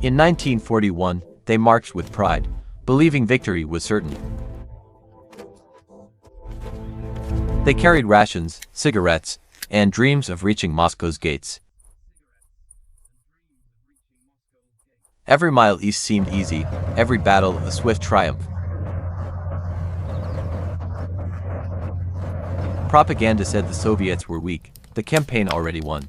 In 1941, they marched with pride, believing victory was certain. They carried rations, cigarettes, and dreams of reaching Moscow's gates. Every mile east seemed easy, every battle a swift triumph. Propaganda said the Soviets were weak, the campaign already won.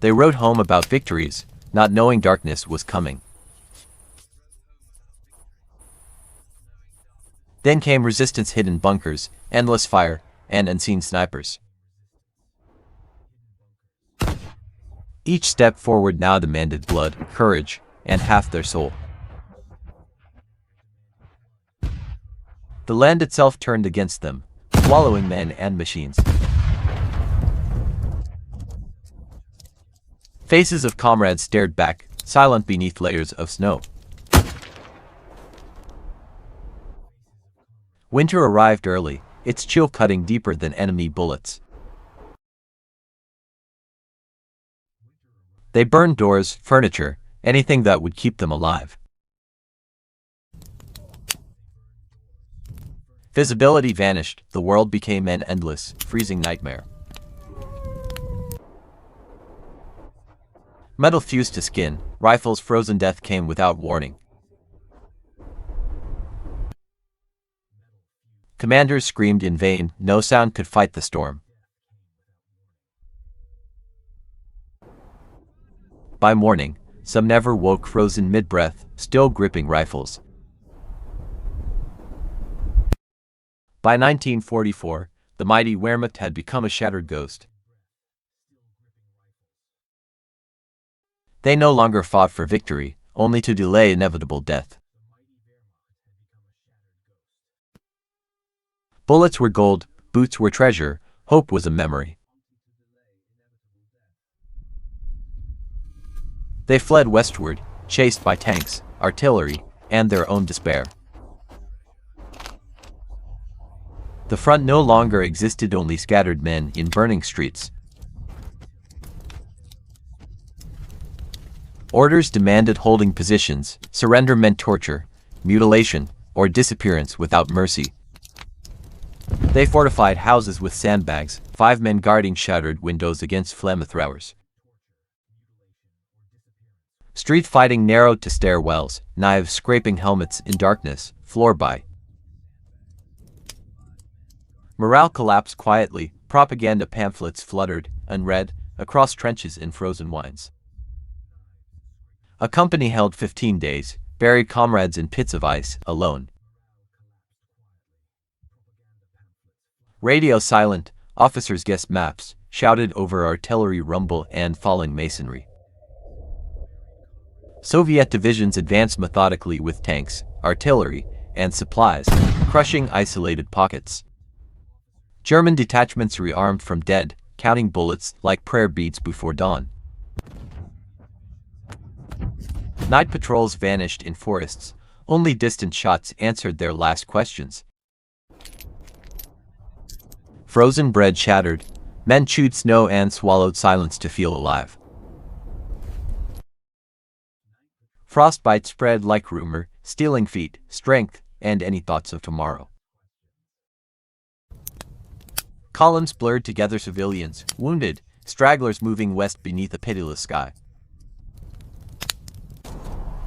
They wrote home about victories, not knowing darkness was coming. Then came resistance hidden bunkers, endless fire, and unseen snipers. Each step forward now demanded blood, courage, and half their soul. The land itself turned against them, swallowing men and machines. Faces of comrades stared back, silent beneath layers of snow. Winter arrived early, its chill cutting deeper than enemy bullets. They burned doors, furniture, anything that would keep them alive. Visibility vanished, the world became an endless, freezing nightmare. Metal fused to skin, rifles frozen, death came without warning. Commanders screamed in vain, no sound could fight the storm. By morning, some never woke, frozen mid-breath, still gripping rifles. By 1944, the mighty Wehrmacht had become a shattered ghost. They no longer fought for victory, only to delay inevitable death. Bullets were gold, boots were treasure, hope was a memory. They fled westward, chased by tanks, artillery, and their own despair. The front no longer existed, only scattered men in burning streets. Orders demanded holding positions, surrender meant torture, mutilation, or disappearance without mercy. They fortified houses with sandbags, 5 men guarding shattered windows against flamethrowers. Street fighting narrowed to stairwells, knives scraping helmets in darkness, floor by. Morale collapsed quietly, propaganda pamphlets fluttered, unread, across trenches in frozen wines. A company held 15 days, buried comrades in pits of ice, alone. Radio silent, officers guessed maps, shouted over artillery rumble and falling masonry. Soviet divisions advanced methodically with tanks, artillery, and supplies, crushing isolated pockets. German detachments rearmed from dead, counting bullets like prayer beads before dawn. Night patrols vanished in forests, only distant shots answered their last questions. Frozen bread shattered, men chewed snow and swallowed silence to feel alive. Frostbite spread like rumor, stealing feet, strength, and any thoughts of tomorrow. Columns blurred together, civilians, wounded, stragglers moving west beneath a pitiless sky.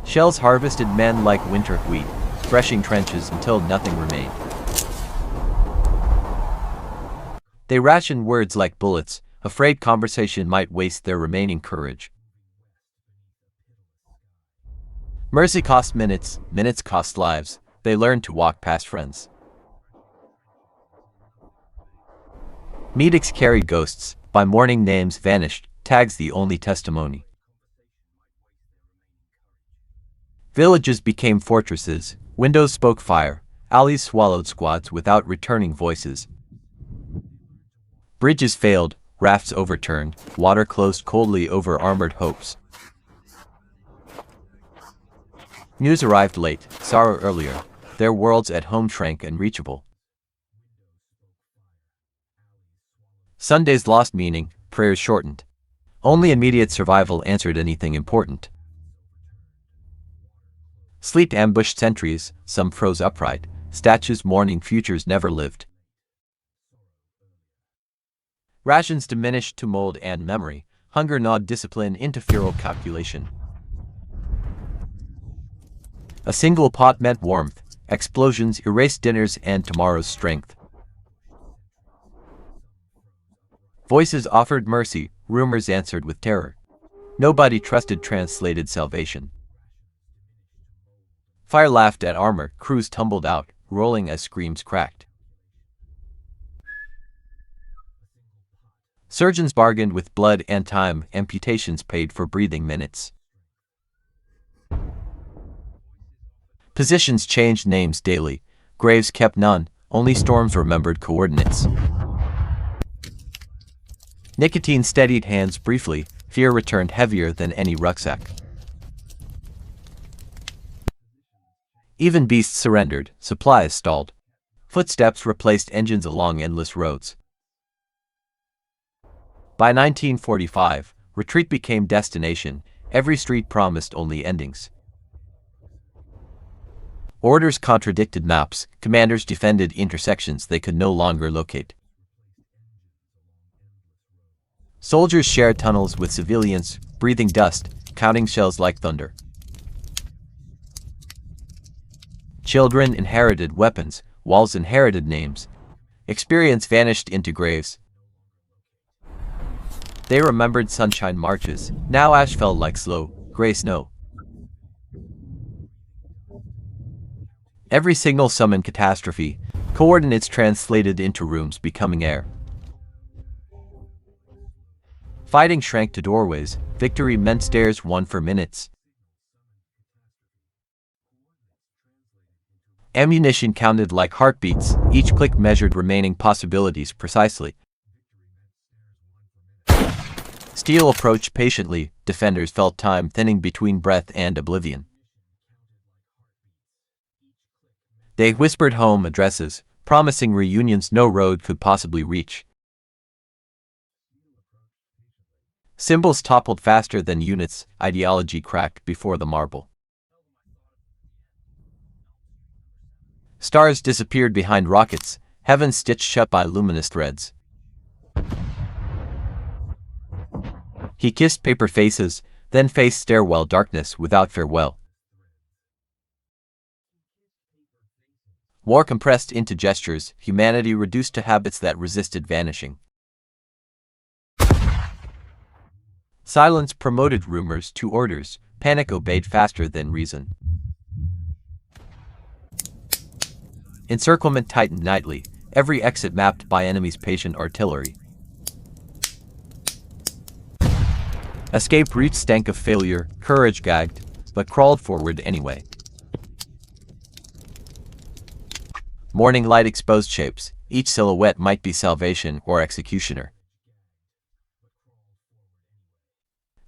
Shells harvested men like winter wheat, threshing trenches until nothing remained. They rationed words like bullets, afraid conversation might waste their remaining courage. Mercy cost minutes, minutes cost lives. They learned to walk past friends. Meetings carried ghosts, by morning names vanished, tags the only testimony. Villages became fortresses, windows spoke fire, alleys swallowed squads without returning voices. Bridges failed, rafts overturned, water closed coldly over armored hopes. News arrived late, sorrow earlier, their worlds at home shrank unreachable. Sundays lost meaning, prayers shortened. Only immediate survival answered anything important. Sleet ambushed sentries, some froze upright, statues mourning futures never lived. Rations diminished to mold and memory, hunger gnawed discipline into feral calculation. A single pot meant warmth, explosions erased dinners and tomorrow's strength. Voices offered mercy, rumors answered with terror. Nobody trusted translated salvation. Fire laughed at armor, crews tumbled out, rolling as screams cracked. Surgeons bargained with blood and time, amputations paid for breathing minutes. Positions changed names daily, graves kept none, only storms remembered coordinates. Nicotine steadied hands briefly, fear returned heavier than any rucksack. Even beasts surrendered, supplies stalled. Footsteps replaced engines along endless roads. By 1945, retreat became destination, every street promised only endings. Orders contradicted maps, commanders defended intersections they could no longer locate. Soldiers shared tunnels with civilians, breathing dust, counting shells like thunder. Children inherited weapons, walls inherited names. Experience vanished into graves. They remembered sunshine marches, now ash fell like slow, gray snow. Every signal summoned catastrophe, coordinates translated into rooms becoming air. Fighting shrank to doorways, victory meant stairs won for minutes. Ammunition counted like heartbeats, each click measured remaining possibilities precisely. Steel approached patiently, defenders felt time thinning between breath and oblivion. They whispered home addresses, promising reunions no road could possibly reach. Symbols toppled faster than units, ideology cracked before the marble. Stars disappeared behind rockets, heaven stitched shut by luminous threads. He kissed paper faces, then faced stairwell darkness without farewell. War compressed into gestures, humanity reduced to habits that resisted vanishing. Silence promoted rumors to orders, panic obeyed faster than reason. Encirclement tightened nightly, every exit mapped by enemy's patient artillery. Escape reached stank of failure, courage gagged, but crawled forward anyway. Morning light exposed shapes, each silhouette might be salvation or executioner.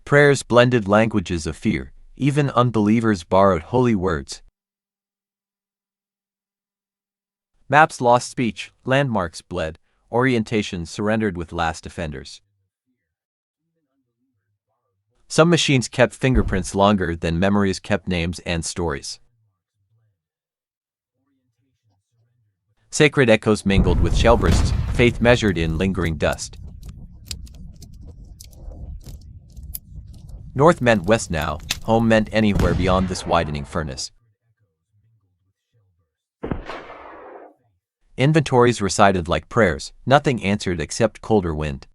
Prayers blended languages of fear, even unbelievers borrowed holy words. Maps lost speech, landmarks bled, orientation surrendered with last defenders. Some machines kept fingerprints longer than memories kept names and stories. Sacred echoes mingled with shellbursts, faith measured in lingering dust. North meant west now, home meant anywhere beyond this widening furnace. Inventories recited like prayers, nothing answered except colder wind.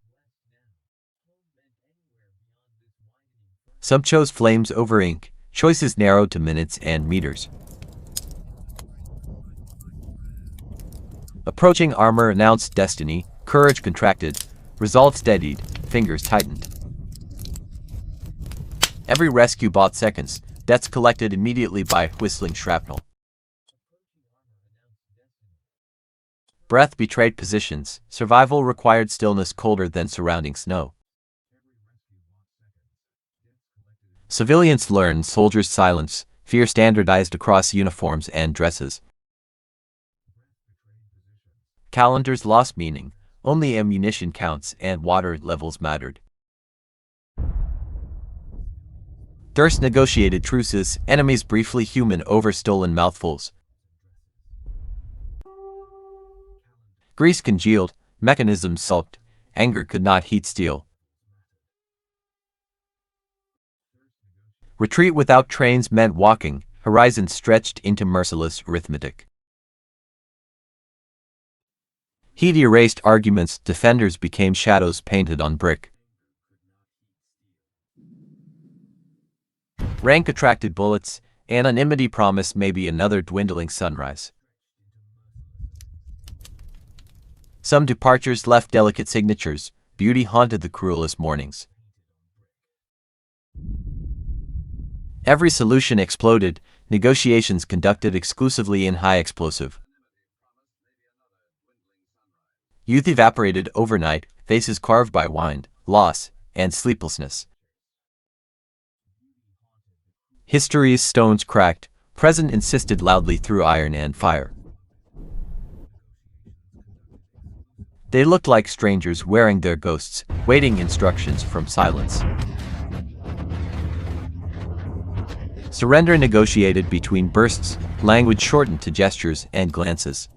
Some chose flames over ink, choices narrowed to minutes and meters. Approaching armor announced destiny, courage contracted, resolve steadied, fingers tightened. Every rescue bought seconds, deaths collected immediately by whistling shrapnel. Breath betrayed positions, survival required stillness colder than surrounding snow. Civilians learned soldiers' silence, fear standardized across uniforms and dresses. Calendars lost meaning, only ammunition counts and water levels mattered. Thirst negotiated truces, enemies briefly human over stolen mouthfuls. Grease congealed, mechanisms sulked, anger could not heat steel. Retreat without trains meant walking, horizons stretched into merciless arithmetic. Heat erased arguments, defenders became shadows painted on brick. Rank attracted bullets, anonymity promised maybe another dwindling sunrise. Some departures left delicate signatures, beauty haunted the cruelest mornings. Every solution exploded, negotiations conducted exclusively in high explosive. Youth evaporated overnight, faces carved by wind, loss, and sleeplessness. History's stones cracked, present insisted loudly through iron and fire. They looked like strangers wearing their ghosts, waiting instructions from silence. Surrender negotiated between bursts, language shortened to gestures and glances.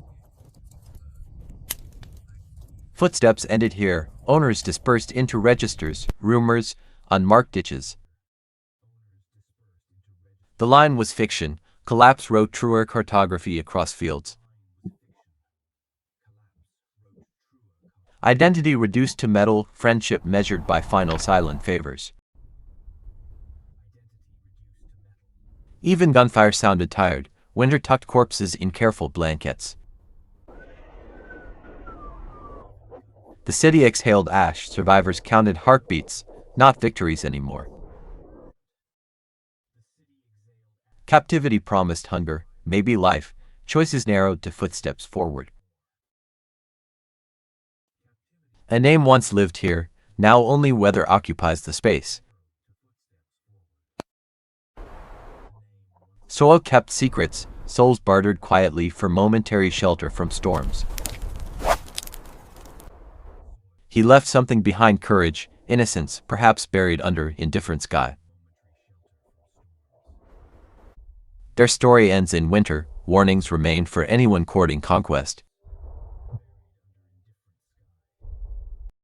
Footsteps ended here, owners dispersed into registers, rumors, unmarked ditches. The line was fiction, collapse wrote truer cartography across fields. Identity reduced to metal, friendship measured by final silent favors. Even gunfire sounded tired, winter tucked corpses in careful blankets. The city exhaled ash, survivors counted heartbeats, not victories anymore. Captivity promised hunger, maybe life, choices narrowed to footsteps forward. A name once lived here, now only weather occupies the space. Soil kept secrets, souls bartered quietly for momentary shelter from storms. He left something behind: courage, innocence, perhaps buried under indifferent sky. Their story ends in winter, warnings remain for anyone courting conquest.